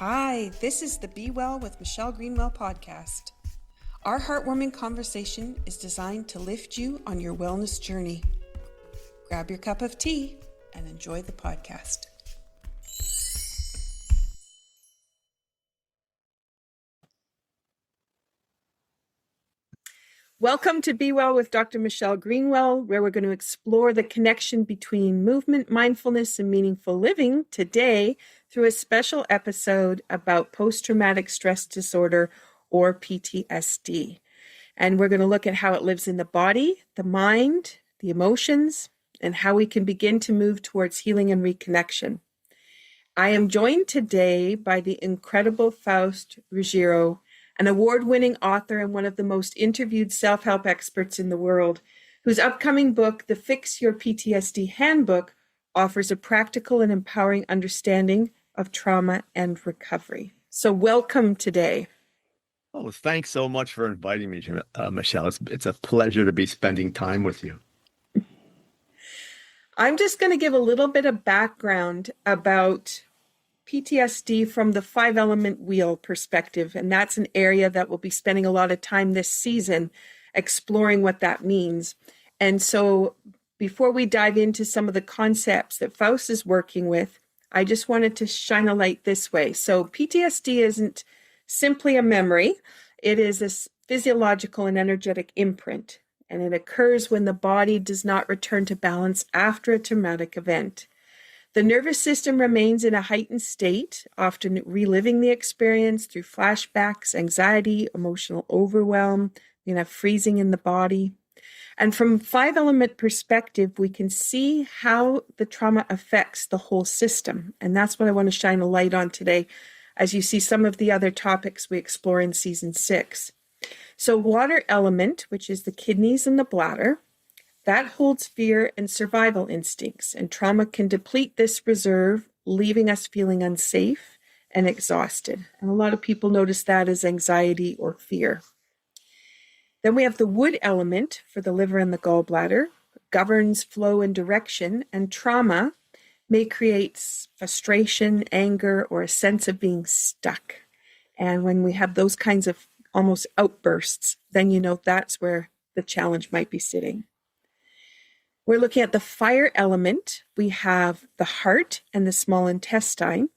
Hi, this is the Be Well with Michelle Greenwell podcast. Our heartwarming conversation is designed to lift you on your wellness journey. Grab your cup of tea and enjoy the podcast. Welcome to Be Well with Dr. Michelle Greenwell, where we're going to explore the connection between movement, mindfulness, and meaningful living today through a special episode about post-traumatic stress disorder, or PTSD. And we're going to look at how it lives in the body, the mind, the emotions, and how we can begin to move towards healing and reconnection. I am joined today by the incredible Faust Ruggiero, an award-winning author and one of the most interviewed self-help experts in the world, whose upcoming book, the Fix Your PTSD Handbook, offers a practical and empowering understanding of trauma and recovery. So welcome today. Oh, thanks so much for inviting me, Michelle. It's a pleasure to be spending time with you. I'm just going to give a little bit of background about PTSD from the 5-element wheel perspective, and that's an area that we'll be spending a lot of time this season exploring what that means. And so before we dive into some of the concepts that Faust is working with, I just wanted to shine a light this way. So PTSD isn't simply a memory. It is a physiological and energetic imprint, and it occurs when the body does not return to balance after a traumatic event. The nervous system remains in a heightened state, often reliving the experience through flashbacks, anxiety, emotional overwhelm, freezing in the body. And from 5-element perspective, we can see how the trauma affects the whole system. And that's what I want to shine a light on today, as you see some of the other topics we explore in season 6. So water element, which is the kidneys and the bladder, that holds fear and survival instincts, and trauma can deplete this reserve, leaving us feeling unsafe and exhausted. And a lot of people notice that as anxiety or fear. Then we have the wood element for the liver and the gallbladder, governs flow and direction, and trauma may create frustration, anger, or a sense of being stuck. And when we have those kinds of almost outbursts, then you know that's where the challenge might be sitting. We're looking at the fire element. We have the heart and the small intestine.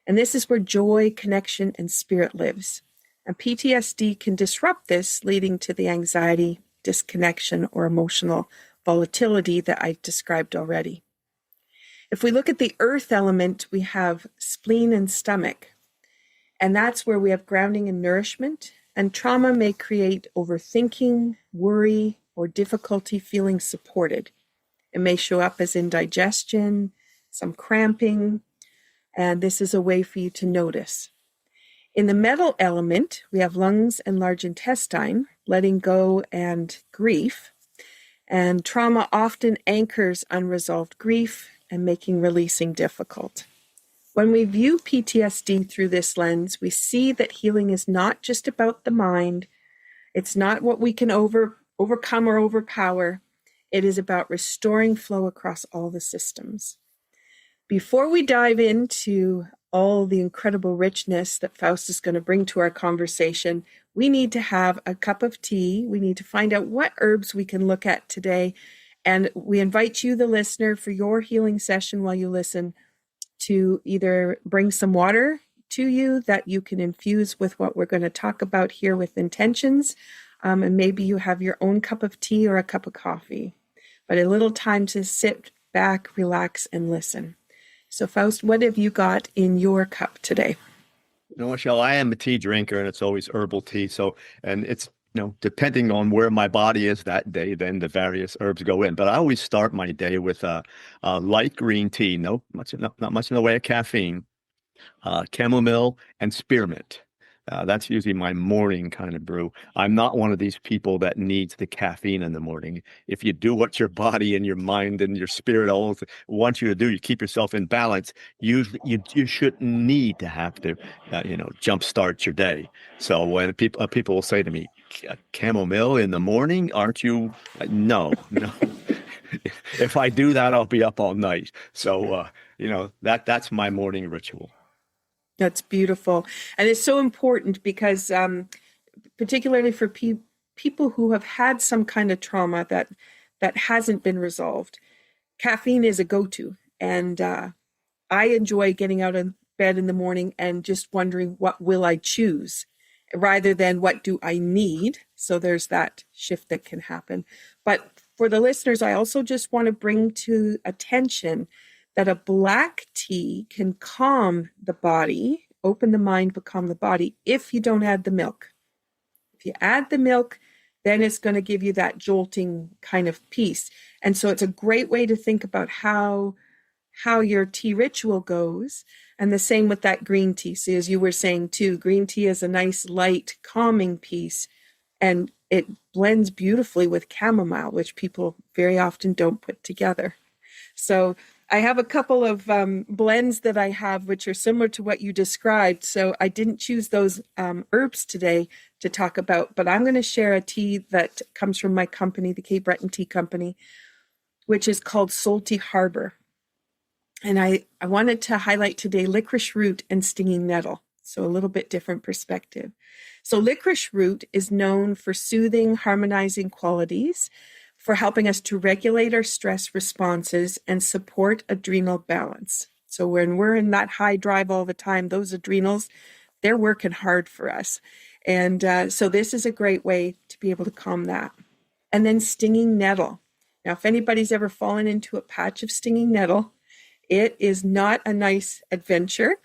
And this is where joy, connection, and spirit lives. And PTSD can disrupt this, leading to the anxiety, disconnection, or emotional volatility that I described already. If we look at the earth element, we have spleen and stomach. And that's where we have grounding and nourishment. And trauma may create overthinking, worry, or difficulty feeling supported. It may show up as indigestion, some cramping, and this is a way for you to notice. In the metal element, we have lungs and large intestine, letting go and grief. And trauma often anchors unresolved grief and making releasing difficult. When we view PTSD through this lens, we see that healing is not just about the mind. It's not what we can overcome or overpower. It is about restoring flow across all the systems. Before we dive into all the incredible richness that Faust is going to bring to our conversation, we need to have a cup of tea. We need to find out what herbs we can look at today. And we invite you, the listener, for your healing session while you listen, to either bring some water to you that you can infuse with what we're going to talk about here with intentions. And maybe you have your own cup of tea or a cup of coffee, but a little time to sit back, relax, and listen. So Faust, what have you got in your cup today? Michelle, I am a tea drinker, and it's always herbal tea. And it's, depending on where my body is that day, then the various herbs go in. But I always start my day with a light green tea, not much in the way of caffeine, chamomile, and spearmint. That's usually my morning kind of brew. I'm not one of these people that needs the caffeine in the morning. If you do what your body and your mind and your spirit all want you to do, you keep yourself in balance. Usually, you shouldn't need to have to, jumpstart your day. So when people will say to me, "Chamomile in the morning, aren't you?" No. If I do that, I'll be up all night. So that's my morning ritual. That's beautiful. And it's so important because, particularly for people who have had some kind of trauma that hasn't been resolved, caffeine is a go-to. And I enjoy getting out of bed in the morning and just wondering, what will I choose rather than what do I need? So there's that shift that can happen. But for the listeners, I also just want to bring to attention that a black tea can calm the body, open the mind, but calm the body if you don't add the milk. If you add the milk, then it's going to give you that jolting kind of piece. And so it's a great way to think about how your tea ritual goes. And the same with that green tea. So as you were saying too, green tea is a nice, light, calming piece. And it blends beautifully with chamomile, which people very often don't put together. So I have a couple of blends that I have, which are similar to what you described. So I didn't choose those herbs today to talk about, but I'm going to share a tea that comes from my company, the Cape Breton Tea Company, which is called Salty Harbor. And I wanted to highlight today licorice root and stinging nettle. So a little bit different perspective. So licorice root is known for soothing, harmonizing qualities, for helping us to regulate our stress responses and support adrenal balance. So when we're in that high drive all the time, those adrenals, they're working hard for us. And so this is a great way to be able to calm that. And then stinging nettle. Now, if anybody's ever fallen into a patch of stinging nettle, it is not a nice adventure,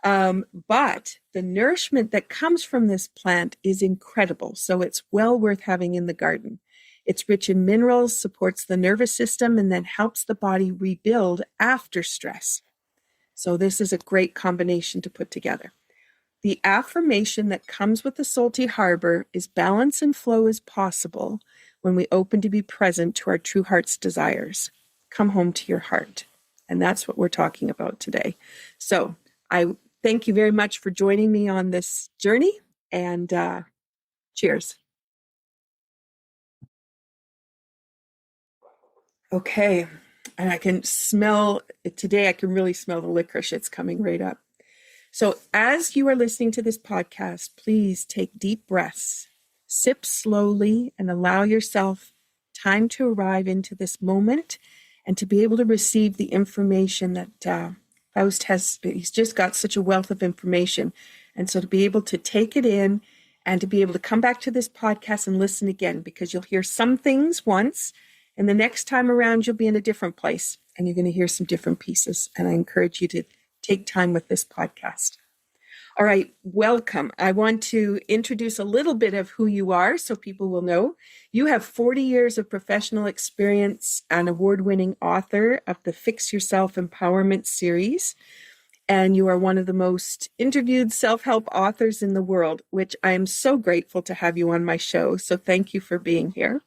but the nourishment that comes from this plant is incredible. So it's well worth having in the garden. It's rich in minerals, supports the nervous system, and then helps the body rebuild after stress. So this is a great combination to put together. The affirmation that comes with the Salty Harbor is balance and flow is possible when we open to be present to our true heart's desires. Come home to your heart. And that's what we're talking about today. So I thank you very much for joining me on this journey, and cheers. Okay. And I can smell today, I can really smell the licorice. It's coming right up. So as you are listening to this podcast, please take deep breaths, sip slowly, and allow yourself time to arrive into this moment and to be able to receive the information that Faust has. He's just got such a wealth of information. And so to be able to take it in and to be able to come back to this podcast and listen again, because you'll hear some things once, and the next time around, you'll be in a different place and you're going to hear some different pieces. And I encourage you to take time with this podcast. All right, welcome. I want to introduce a little bit of who you are so people will know. You have 40 years of professional experience, an award-winning author of the Fix Yourself Empowerment series, and you are one of the most interviewed self-help authors in the world, which I am so grateful to have you on my show. So thank you for being here.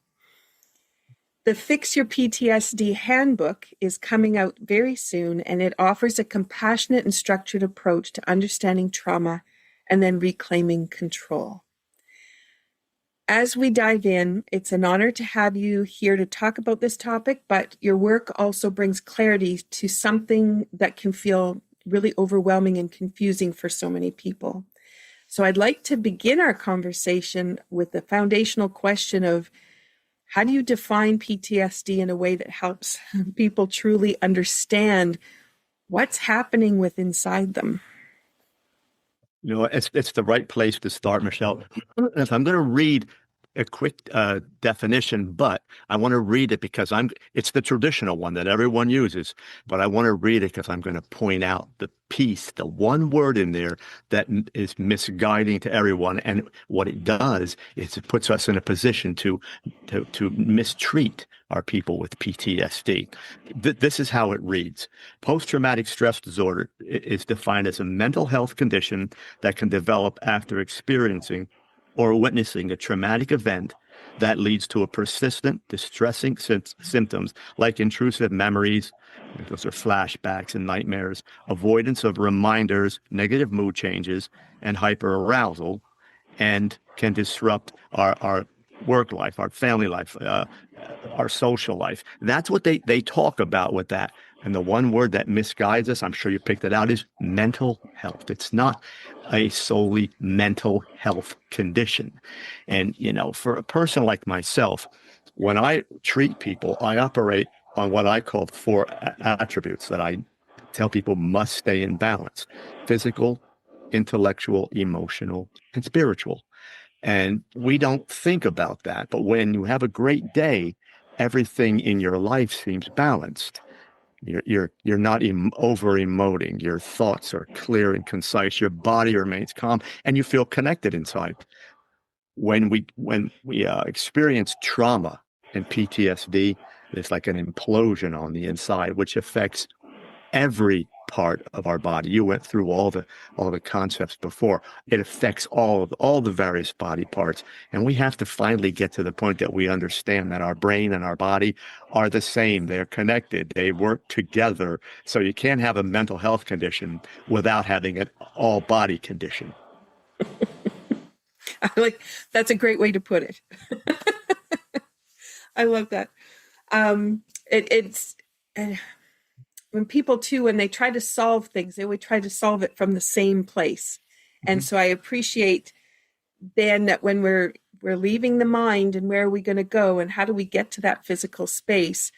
The Fix Your PTSD Handbook is coming out very soon, and it offers a compassionate and structured approach to understanding trauma and then reclaiming control. As we dive in, it's an honor to have you here to talk about this topic, but your work also brings clarity to something that can feel really overwhelming and confusing for so many people. So I'd like to begin our conversation with the foundational question of, how do you define PTSD in a way that helps people truly understand what's happening with inside them? You know, it's the right place to start, Michelle. If I'm going to read a quick definition, but I want to read it because it's the traditional one that everyone uses, but I want to read it because I'm going to point out the piece, the one word in there that is misguiding to everyone. And what it does is it puts us in a position to mistreat our people with PTSD. This is how it reads. Post-traumatic stress disorder is defined as a mental health condition that can develop after experiencing or witnessing a traumatic event that leads to a persistent, distressing symptoms like intrusive memories, those are flashbacks and nightmares, avoidance of reminders, negative mood changes, and hyperarousal, and can disrupt our work life, our family life, our social life. That's what they talk about with that. And the one word that misguides us, I'm sure you picked it out, is mental health. It's not a solely mental health condition. And, for a person like myself, when I treat people, I operate on what I call four attributes that I tell people must stay in balance: physical, intellectual, emotional, and spiritual. And we don't think about that. But when you have a great day, everything in your life seems balanced. You're not over emoting. Your thoughts are clear and concise. Your body remains calm, and you feel connected inside. When we experience trauma and PTSD, there's like an implosion on the inside, which affects every part of our body. You went through all the concepts before. It affects all the various body parts. And we have to finally get to the point that we understand that our brain and our body are the same. They're connected. They work together. So you can't have a mental health condition without having an all body condition. I like that's a great way to put it. I love that. It's when people too, when they try to solve things, they would try to solve it from the same place. And Mhm. so I appreciate then that when we're leaving the mind, and where are we going to go, and how do we get to that physical space,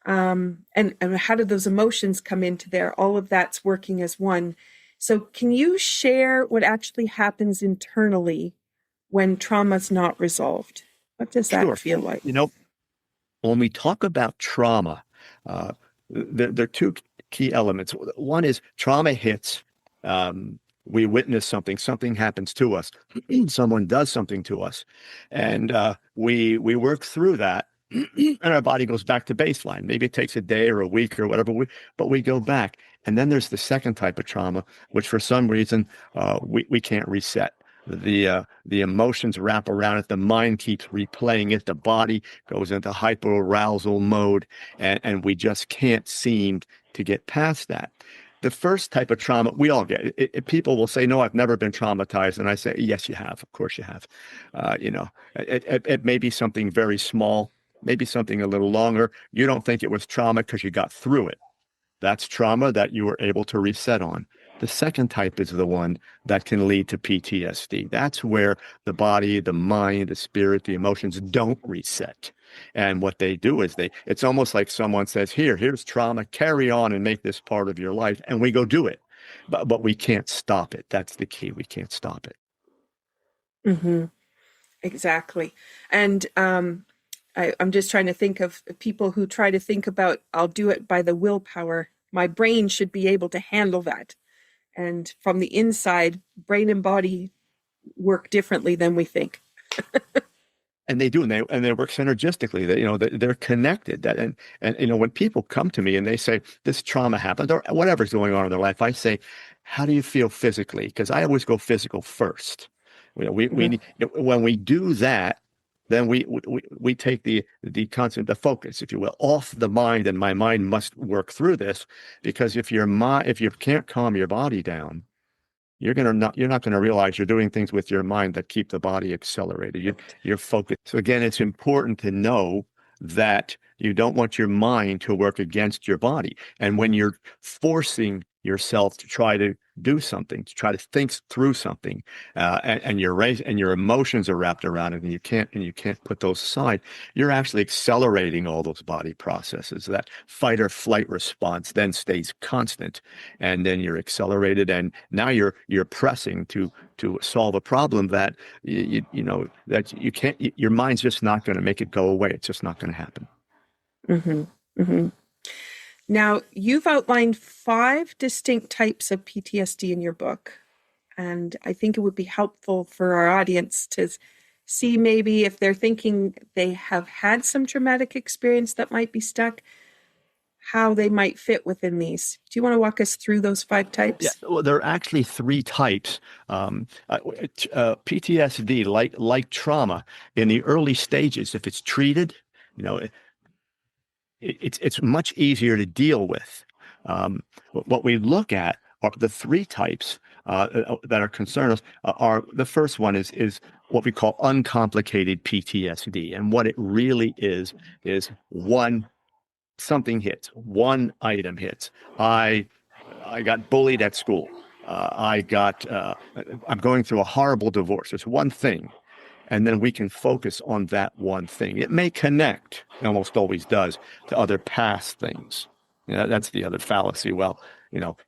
and how do those emotions come into there? All of that's working as one. So can you share what actually happens internally when trauma's not resolved? What does that Sure. feel like? You know, when we talk about trauma, uh, there are two key elements. One is trauma hits. We witness something, something happens to us, someone does something to us, and we work through that, and our body goes back to baseline. Maybe it takes a day or a week or whatever, but we go back. And then there's the second type of trauma, which for some reason we can't reset. The emotions wrap around it. The mind keeps replaying it. The body goes into hyperarousal mode, and we just can't seem to get past that. The first type of trauma we all get. People will say, "No, I've never been traumatized," and I say, "Yes, you have. Of course, you have." It may be something very small, maybe something a little longer. You don't think it was trauma because you got through it. That's trauma that you were able to reset on. The second type is the one that can lead to PTSD. That's where the body, the mind, the spirit, the emotions don't reset. And what they do is it's almost like someone says, here's trauma, carry on and make this part of your life. And we go do it. But we can't stop it. That's the key. We can't stop it. Hmm. Exactly. And I'm just trying to think of people who try to think about, I'll do it by the willpower. My brain should be able to handle that. And from the inside, brain and body work differently than we think. And they do, and they work synergistically. They're connected. And when people come to me and they say this trauma happened or whatever's going on in their life, I say, how do you feel physically? Because I always go physical first. Mhm. When we do that, then we take the concept, the focus, if you will, off the mind, and my mind must work through this, because if you can't calm your body down, you're not going to realize you're doing things with your mind that keep the body accelerated. You're focused. So again, it's important to know that you don't want your mind to work against your body. And when you're forcing yourself to try to do something, to try to think through something, and your emotions are wrapped around it, and you can't put those aside, you're actually accelerating all those body processes. That fight or flight response then stays constant, and then you're accelerated, and now you're pressing to solve a problem that that you can't. Your mind's just not going to make it go away. It's just not going to happen. Hmm. Hmm. Now, you've outlined 5 distinct types of PTSD in your book, and I think it would be helpful for our audience to see maybe if they're thinking they have had some traumatic experience that might be stuck, how they might fit within these. Do you want to walk us through those 5 types? Yeah, well, there are actually three types. PTSD, like trauma, in the early stages, if it's treated, you know, it's much easier to deal with. What we look at are the three types that are concerned us. Are the first one is what we call uncomplicated PTSD, and what it really is one something hits, one item hits. I got bullied at school. I'm going through a horrible divorce. It's one thing. And then we can focus on that one thing. It may connect, it almost always does, to other past things. That's the other fallacy. Well,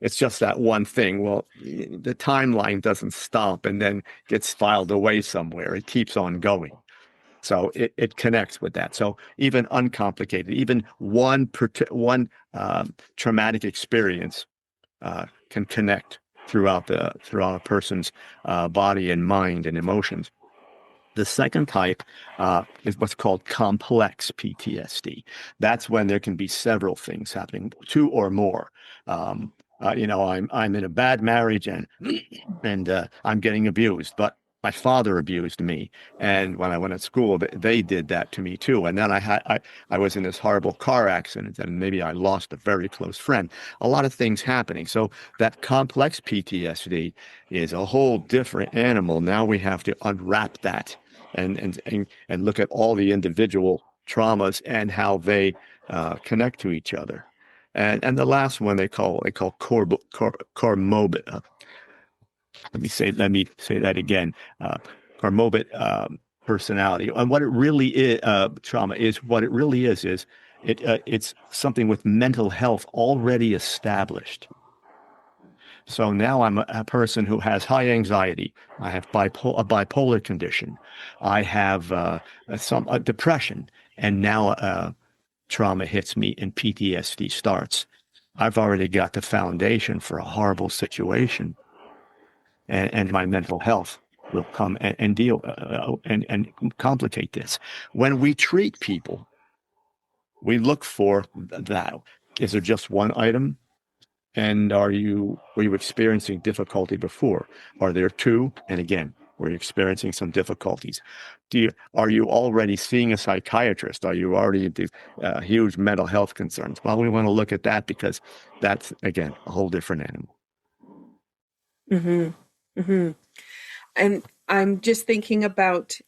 it's just that one thing. Well, the timeline doesn't stop and then gets filed away somewhere. It keeps on going. So it connects with that. So even uncomplicated, even one traumatic experience can connect throughout a person's body and mind and emotions. The second type is what's called complex PTSD. That's when there can be several things happening, two or more. I'm in a bad marriage and I'm getting abused, but my father abused me, and when I went to school, they did that to me too. And then I was in this horrible car accident, and maybe I lost a very close friend. A lot of things happening. So that complex PTSD is a whole different animal. Now we have to unwrap that and look at all the individual traumas and how they connect to each other. And the last one they call comorbid. Let me say that again. Comorbid personality. And what it really is, trauma is what it really is it's something with mental health already established. So now I'm a person who has high anxiety. I have a bipolar condition. I have some depression, and now trauma hits me and PTSD starts. I've already got the foundation for a horrible situation, and my mental health will come and deal and complicate this. When we treat people, we look for that. Is there just one item? And were you experiencing difficulty before? Are there two? And again, were you experiencing some difficulties? Are you already seeing a psychiatrist? Are you already into huge mental health concerns? Well, we want to look at that because that's, again, a whole different animal. Mm-hmm. Mm-hmm. And I'm just thinking about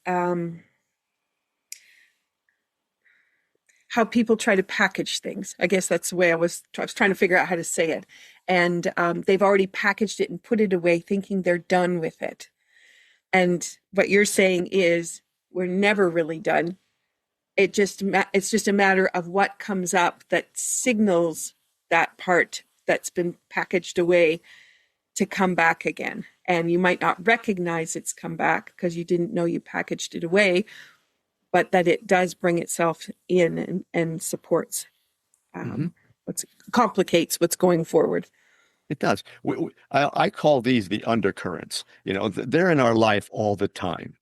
how people try to package things. I guess that's the way I was trying to figure out how to say it. And they've already packaged it and put it away, thinking they're done with it. And what you're saying is we're never really done. It's just a matter of what comes up that signals that part that's been packaged away to come back again. And you might not recognize it's come back because you didn't know you packaged it away, but that it does bring itself in and supports complicates what's going forward. It does. I call these the undercurrents. They're in our life all the time.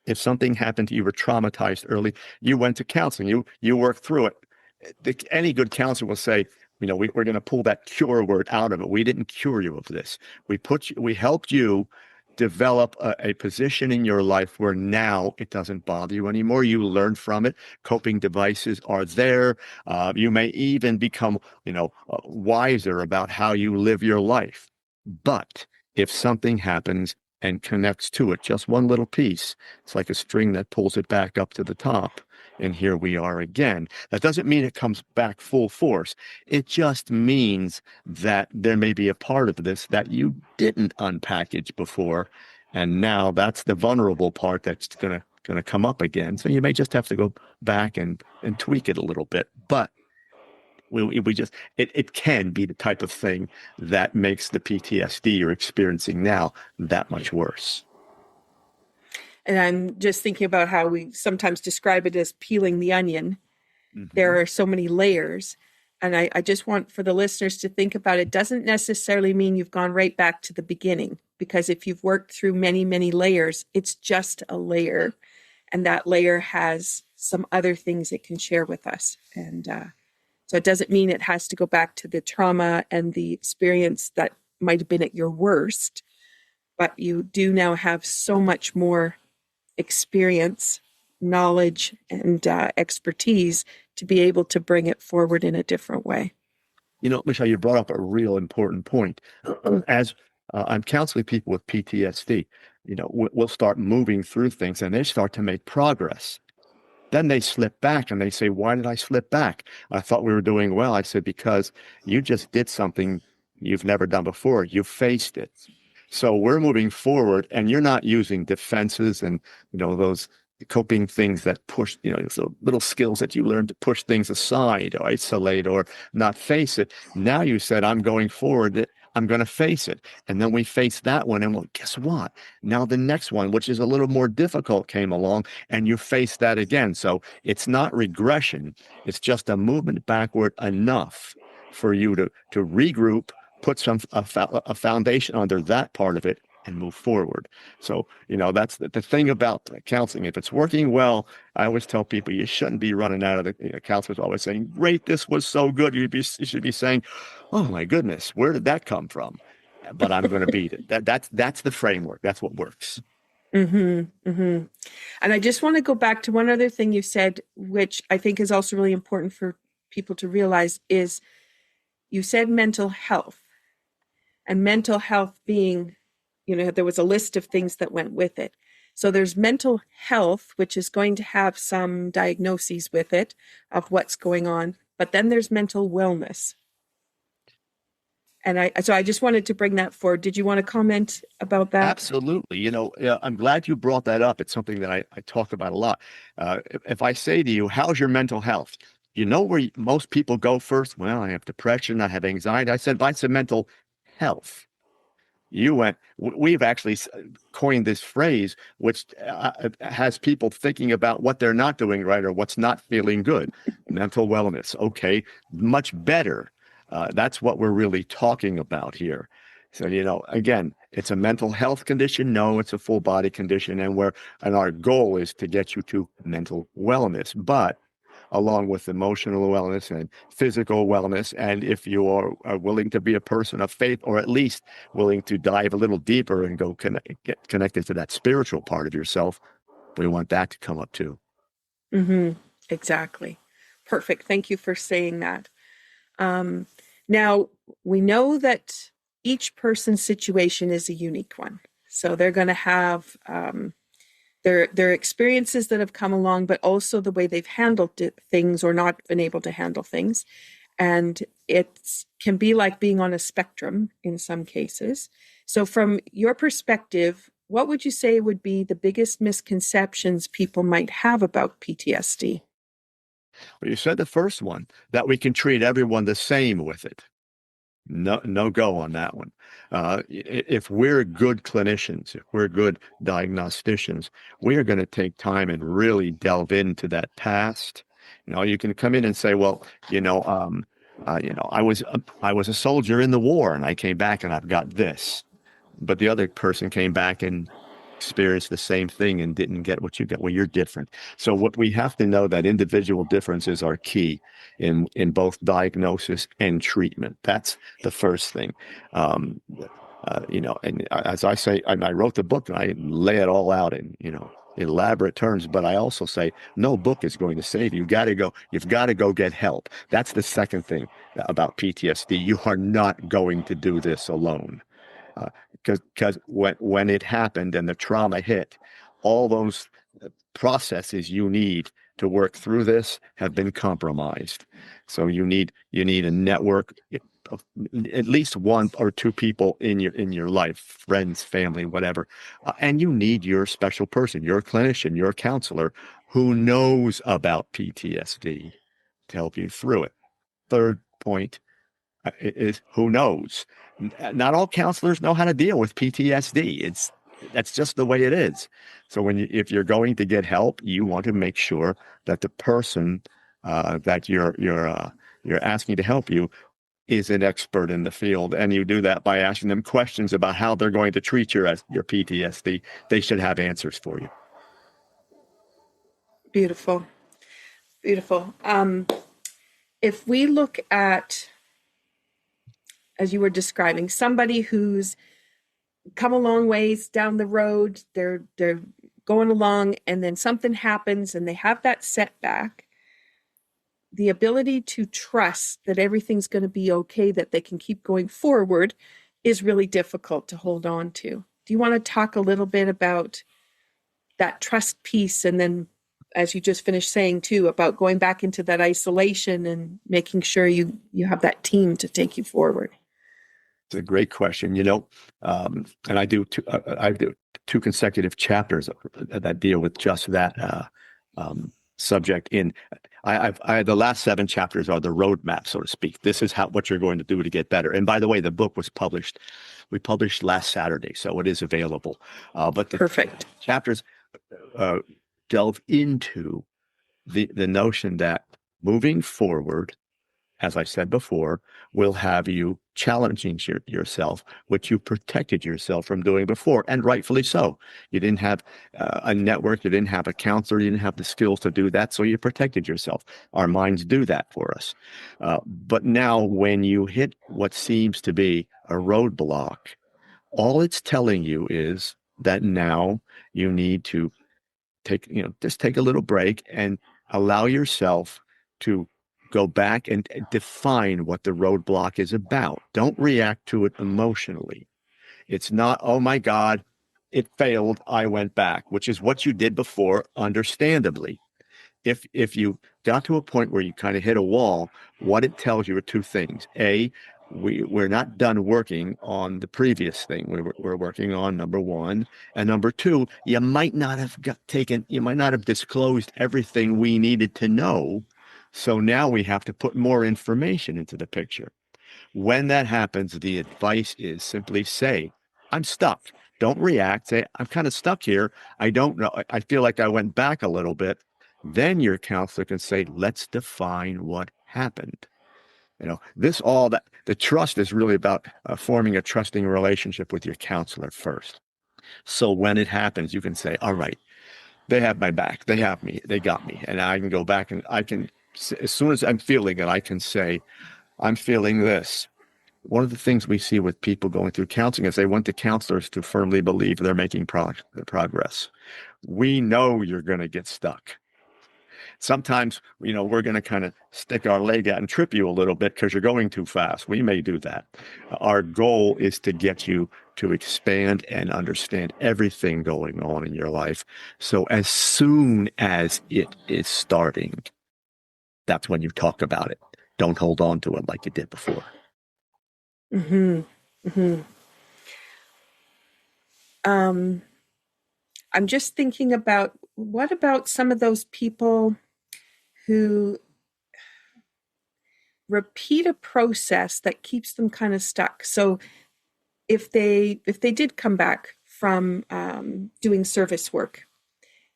If something happened to you, you were traumatized early, you went to counseling, you worked through it. Any good counselor will say, we're going to pull that cure word out of it. We didn't cure you of this. We helped you develop a position in your life where now it doesn't bother you anymore. You learn from it. Coping devices are there. You may even become, wiser about how you live your life. But if something happens and connects to it, just one little piece, it's like a string that pulls it back up to the top. And here we are again. That doesn't mean it comes back full force. It just means that there may be a part of this that you didn't unpackage before. And now that's the vulnerable part that's going to come up again. So you may just have to go back and tweak it a little bit. But it can be the type of thing that makes the PTSD you're experiencing now that much worse. And I'm just thinking about how we sometimes describe it as peeling the onion. Mm-hmm. There are so many layers. And I just want for the listeners to think about it. Doesn't necessarily mean you've gone right back to the beginning, because if you've worked through many, many layers, it's just a layer. And that layer has some other things it can share with us. And so it doesn't mean it has to go back to the trauma and the experience that might have been at your worst, but you do now have so much more experience, knowledge, and expertise to be able to bring it forward in a different way. Michelle, you brought up a real important point. As I'm counseling people with PTSD, we'll start moving through things and they start to make progress. Then they slip back and they say, why did I slip back? I thought we were doing well. I said, because you just did something you've never done before. You faced it. So we're moving forward and you're not using defenses and, those coping things that push, so little skills that you learn to push things aside or isolate or not face it. Now you said, I'm going forward. I'm going to face it. And then we face that one. And well, guess what? Now the next one, which is a little more difficult, came along and you face that again. So it's not regression. It's just a movement backward enough for you to regroup, put a foundation under that part of it and move forward. So, that's the thing about counseling. If it's working well, I always tell people you shouldn't be running out of the counselors always saying, great, this was so good. You should be saying, oh my goodness, where did that come from? But I'm going to beat it. That's the framework. That's what works. Mm-hmm, mm-hmm. And I just want to go back to one other thing you said, which I think is also really important for people to realize is you said mental health, and mental health being, there was a list of things that went with it. So there's mental health, which is going to have some diagnoses with it of what's going on, but then there's mental wellness. And I just wanted to bring that forward. Did you want to comment about that? Absolutely. I'm glad you brought that up. It's something that I talk about a lot. If I say to you, how's your mental health? You know where most people go first? Well, I have depression, I have anxiety. I said mental health. You went, we've actually coined this phrase, which has people thinking about what they're not doing right or what's not feeling good. Mental wellness. Okay, much better. That's what we're really talking about here. So, again, it's a mental health condition. No, it's a full body condition. And our goal is to get you to mental wellness. But along with emotional wellness and physical wellness. And if you are willing to be a person of faith, or at least willing to dive a little deeper and get connected to that spiritual part of yourself, we want that to come up too. Mm-hmm. Exactly. Perfect. Thank you for saying that. Now, we know that each person's situation is a unique one. So they're going to have their experiences that have come along, but also the way they've handled things or not been able to handle things. And it can be like being on a spectrum in some cases. So from your perspective, what would you say would be the biggest misconceptions people might have about PTSD? Well, you said the first one, that we can treat everyone the same with it. No go on that one. If we're good clinicians, if we're good diagnosticians, we are going to take time and really delve into that past. You can come in and say, well, I was a soldier in the war and I came back and I've got this, but the other person came back and experienced the same thing and didn't get what you get. Well, you're different. So what we have to know that individual differences are key in both diagnosis and treatment. That's the first thing. And as I say, I wrote the book and I lay it all out in, elaborate terms, but I also say no book is going to save you. You've got to go get help. That's the second thing about PTSD. You are not going to do this alone. Because when it happened and the trauma hit, all those processes you need to work through this have been compromised. So you need a network of at least one or two people in your life, friends, family, whatever, and you need your special person, your clinician, your counselor who knows about PTSD to help you through it. Third point is who knows. Not all counselors know how to deal with PTSD. That's just the way it is. So if you're going to get help, you want to make sure that the person that you're asking to help you is an expert in the field, and you do that by asking them questions about how they're going to treat your PTSD. They should have answers for you. Beautiful. Beautiful. If we look at, as you were describing, somebody who's come a long ways down the road, they're going along, and then something happens and they have that setback, the ability to trust that everything's going to be okay, that they can keep going forward, is really difficult to hold on to. Do you want to talk a little bit about that trust piece and then as you just finished saying too, about going back into that isolation and making sure you have that team to take you forward? It's a great question, and I do two consecutive chapters that deal with just that subject. The last 7 chapters are the roadmap, so to speak. This is what you're going to do to get better. And by the way, the book we published last Saturday, so it is available. But the Perfect. chapters uh, delve into the notion that moving forward, as I said before, will have you challenging yourself, which you protected yourself from doing before, and rightfully so. You didn't have a network, you didn't have a counselor, you didn't have the skills to do that, so you protected yourself. Our minds do that for us. But now, when you hit what seems to be a roadblock, all it's telling you is that now you need to just take a little break and allow yourself to go back and define what the roadblock is about. Don't react to it emotionally. It's not, oh my God, it failed, I went back, which is what you did before, understandably. If you got to a point where you kind of hit a wall, what it tells you are 2 things. A, we're not done working on the previous thing we're working on, number one. And number two, you might not have disclosed everything we needed to know. So now we have to put more information into the picture. When that happens, the advice is simply say, I'm stuck. Don't react. Say, I'm kind of stuck here. I don't know. I feel like I went back a little bit. Then your counselor can say, let's define what happened. The trust is really about forming a trusting relationship with your counselor first. So when it happens, you can say, all right, they have my back. They have me. They got me. And I can go back and as soon as I'm feeling it, I can say, I'm feeling this. One of the things we see with people going through counseling is they want the counselors to firmly believe they're making progress. We know you're going to get stuck. Sometimes, we're going to kind of stick our leg out and trip you a little bit because you're going too fast. We may do that. Our goal is to get you to expand and understand everything going on in your life. So as soon as it is starting, that's when you talk about it. Don't hold on to it like you did before. Mm-hmm. Mm-hmm. I'm just thinking about, what about some of those people who repeat a process that keeps them kind of stuck? So if they did come back from doing service work,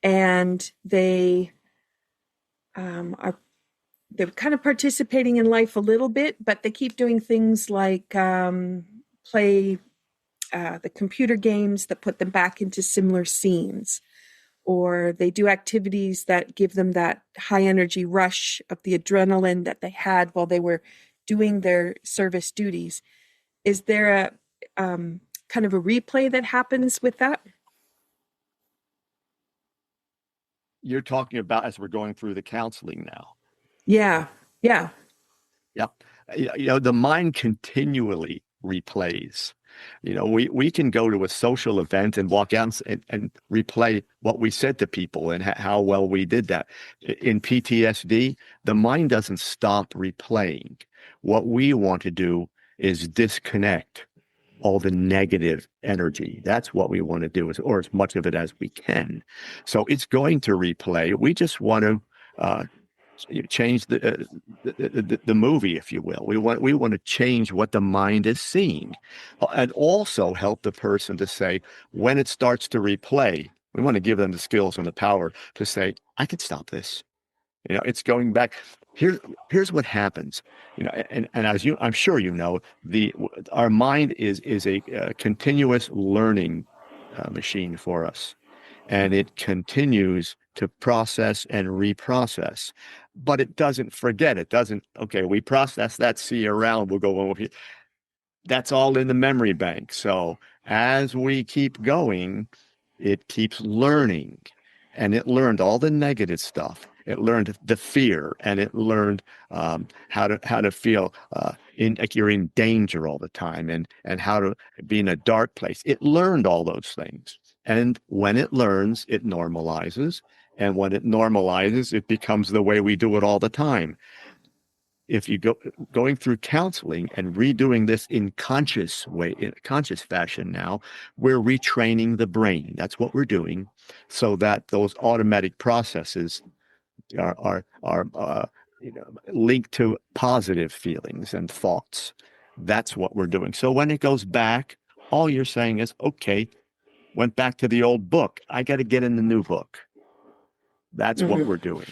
and they're kind of participating in life a little bit, but they keep doing things like play the computer games that put them back into similar scenes, or they do activities that give them that high energy rush of the adrenaline that they had while they were doing their service duties. Is there a kind of a replay that happens with that? You're talking about as we're going through the counseling now. Yeah. Yeah. Yep. The mind continually replays. We can go to a social event and walk out and replay what we said to people and how well we did that. In PTSD, the mind doesn't stop replaying. What we want to do is disconnect all the negative energy. That's what we want to do, or as much of it as we can. So it's going to replay. We just want to change the movie, if you will. We want to change what the mind is seeing, and also help the person to say, when it starts to replay, we want to give them the skills and the power to say, I can stop this. It's going back. Here's what happens. And as I'm sure our mind is a continuous learning machine for us, and it continues to process and reprocess, but it doesn't forget. It doesn't. Okay, we process that, see you around. We'll go over here. That's all in the memory bank. So as we keep going, it keeps learning, and it learned all the negative stuff. It learned the fear, and it learned how to feel like you're in danger all the time, and how to be in a dark place. It learned all those things, and when it learns, it normalizes, And when it normalizes, it becomes the way we do it all the time. If you going through counseling and redoing this in conscious way, in conscious fashion now, we're retraining the brain. That's what we're doing, so that those automatic processes are linked to positive feelings and thoughts. That's what we're doing. So when it goes back, all you're saying is, okay, went back to the old book. I got to get in the new book. That's what we're doing.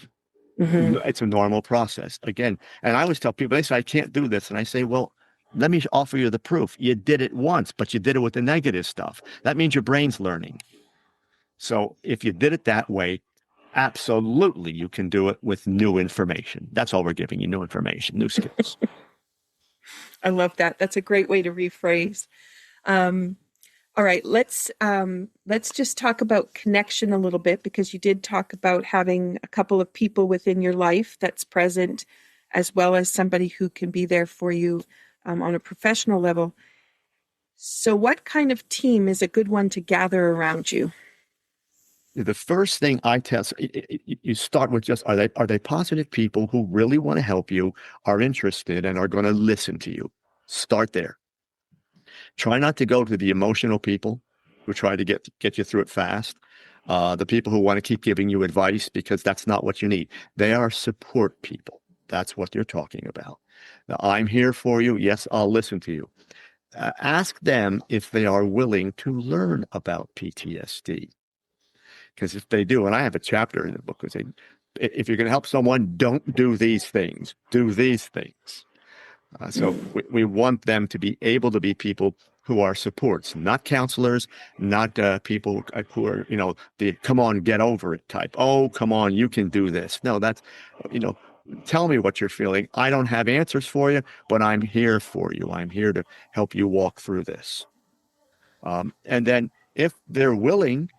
It's a normal process. Again, and I always tell people, they say, I can't do this. And I say, well, let me offer you the proof. You did it once, but you did it with the negative stuff. That means your brain's learning. So if you did it that way, absolutely, you can do it with new information. That's all we're giving you, new information, new skills. I love that. That's a great way to rephrase. All right, let's just talk about connection a little bit, because you did talk about having a couple of people within your life that's present, as well as somebody who can be there for you on a professional level. So what kind of team is a good one to gather around you? The first thing I tell you start with just, are they positive people who really want to help you, are interested, and are going to listen to you? Start there. Try not to go to the emotional people who try to get you through it fast. The people who want to keep giving you advice, because that's not what you need. They are support people. That's what you're talking about. Now, I'm here for you. Yes, I'll listen to you. Ask them if they are willing to learn about PTSD. Because if they do, and I have a chapter in the book that says, if you're going to help someone, don't do these things. Do these things. So we want them to be able to be people who are supports, not counselors, not people who are, the come on, get over it type. Oh, come on, you can do this. No, that's, tell me what you're feeling. I don't have answers for you, but I'm here for you. I'm here to help you walk through this. And then if they're willing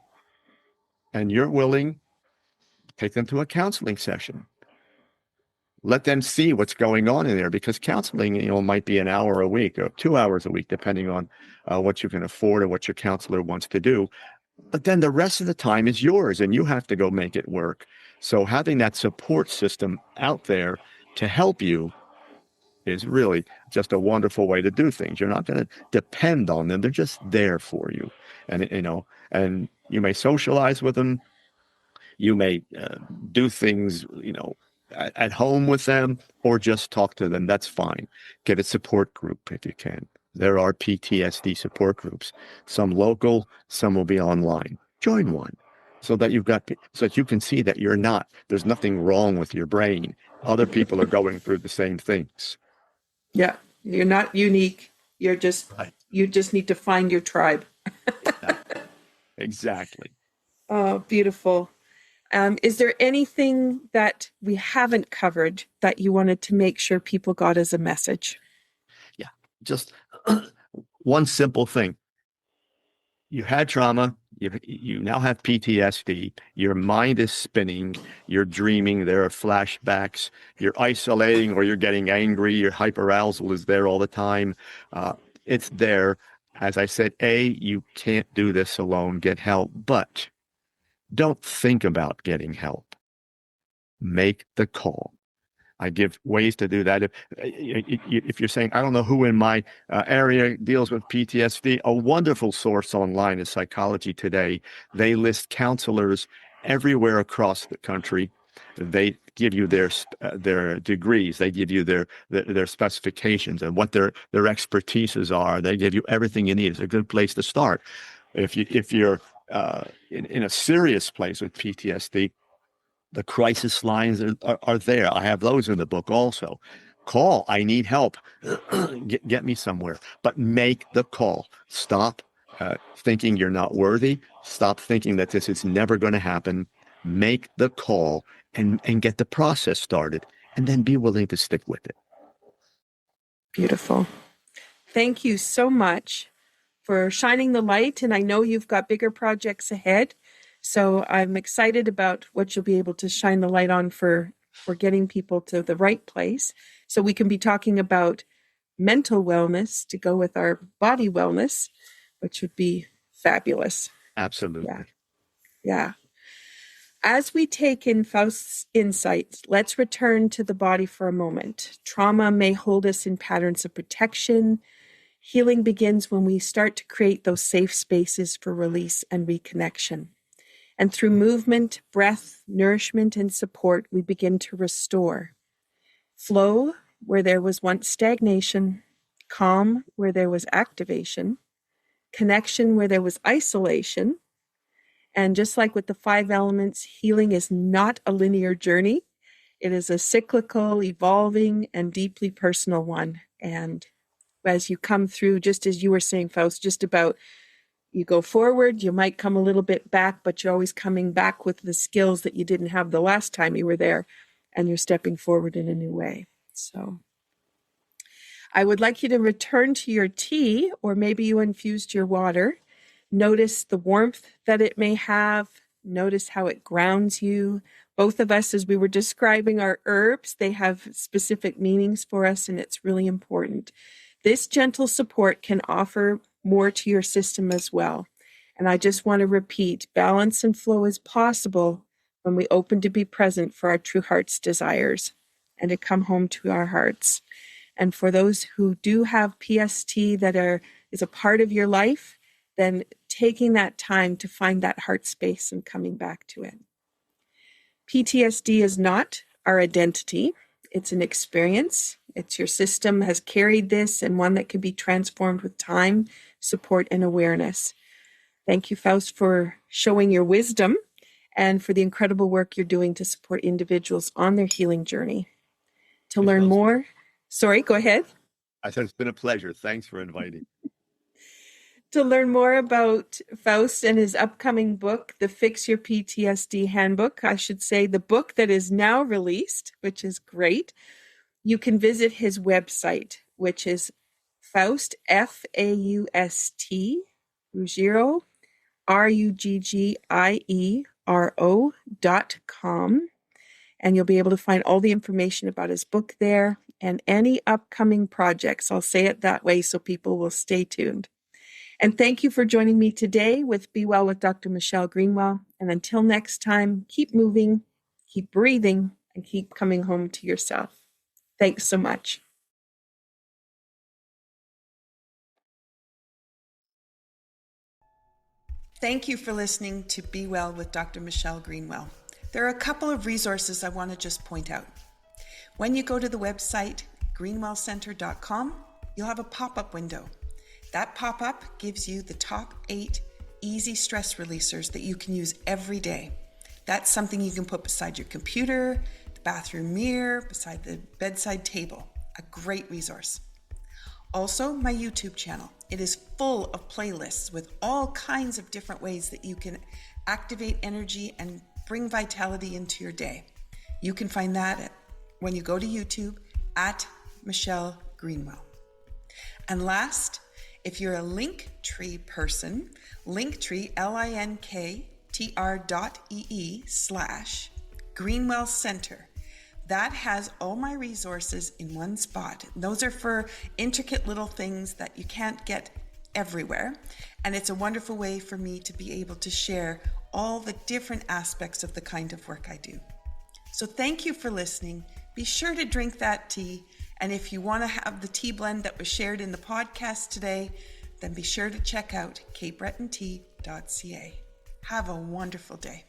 and you're willing, take them to a counseling session. Let them see what's going on in there, because counseling, might be an hour a week or 2 hours a week, depending on what you can afford or what your counselor wants to do. But then the rest of the time is yours, and you have to go make it work. So having that support system out there to help you is really just a wonderful way to do things. You're not going to depend on them. They're just there for you. And, and you may socialize with them. You may do things, at home with them, or just talk to them. That's fine. Get a support group if you can. There are PTSD support groups, some local, some will be online. Join one so that so that you can see that there's nothing wrong with your brain. Other people are going through the same things. Yeah, you're not unique. Right. You just need to find your tribe. Exactly. Oh, beautiful. Is there anything that we haven't covered that you wanted to make sure people got as a message? Yeah, just one simple thing. You had trauma. You now have PTSD. Your mind is spinning. You're dreaming. There are flashbacks. You're isolating, or you're getting angry. Your hyperarousal is there all the time. It's there. As I said, you can't do this alone. Get help. But don't think about getting help. Make the call. I give ways to do that. If you're saying, I don't know who in my area deals with PTSD, a wonderful source online is Psychology Today. They list counselors everywhere across the country. They give you their degrees. They give you their specifications and what their expertises are. They give you everything you need. It's a good place to start. If you're in a serious place with PTSD, the crisis lines are there. I have those in the book also. Call. I need help. Get me somewhere. But make the call. Stop thinking you're not worthy. Stop thinking that this is never going to happen. Make the call and get the process started, and then be willing to stick with it. Beautiful. Thank you so much for shining the light. And I know you've got bigger projects ahead. So I'm excited about what you'll be able to shine the light on for getting people to the right place. So we can be talking about mental wellness to go with our body wellness, which would be fabulous. Absolutely. Yeah. As we take in Faust's insights, let's return to the body for a moment. Trauma may hold us in patterns of protection. Healing begins when we start to create those safe spaces for release and reconnection. And through movement, breath, nourishment, and support, we begin to restore. Flow where there was once stagnation, calm where there was activation, connection where there was isolation. And just like with the 5 elements, healing is not a linear journey. It is a cyclical, evolving, and deeply personal one. And as you come through, just as you were saying, Faust, just about you go forward, you might come a little bit back, but you're always coming back with the skills that you didn't have the last time you were there, and you're stepping forward in a new way. So I would like you to return to your tea, or maybe you infused your water. Notice the warmth that it may have. Notice how it grounds you. Both of us, as we were describing our herbs, they have specific meanings for us, and it's really important. This gentle support can offer more to your system as well. And I just want to repeat, balance and flow is possible when we open to be present for our true heart's desires and to come home to our hearts. And for those who do have PST that is a part of your life, then taking that time to find that heart space and coming back to it. PTSD is not our identity. It's an experience. It's your system has carried this, and one that can be transformed with time, support, and awareness. Thank you, Faust, for showing your wisdom and for the incredible work you're doing to support individuals on their healing journey. To learn more, sorry, go ahead. I said it's been a pleasure. Thanks for inviting. To learn more about Faust and his upcoming book, the Fix Your PTSD Handbook, I should say the book that is now released, which is great, you can visit his website, which is Faust, F-A-U-S-T, Ruggiero, RUGGIERO.com. And you'll be able to find all the information about his book there and any upcoming projects. I'll say it that way so people will stay tuned. And thank you for joining me today with Be Well with Dr. Michelle Greenwell. And until next time, keep moving, keep breathing, and keep coming home to yourself. Thanks so much. Thank you for listening to Be Well with Dr. Michelle Greenwell. There are a couple of resources I want to just point out. When you go to the website, greenwellcenter.com, you'll have a pop-up window. That pop-up gives you the top 8 easy stress releasers that you can use every day. That's something you can put beside your computer, the bathroom mirror, beside the bedside table. A great resource. Also, my YouTube channel. It is full of playlists with all kinds of different ways that you can activate energy and bring vitality into your day. You can find that when you go to YouTube at Michelle Greenwell. And last, if you're a Linktree person, Linktree, linktr.ee/Greenwell Center. That has all my resources in one spot. Those are for intricate little things that you can't get everywhere. And it's a wonderful way for me to be able to share all the different aspects of the kind of work I do. So thank you for listening. Be sure to drink that tea. And if you want to have the tea blend that was shared in the podcast today, then be sure to check out capebretontea.ca. Have a wonderful day.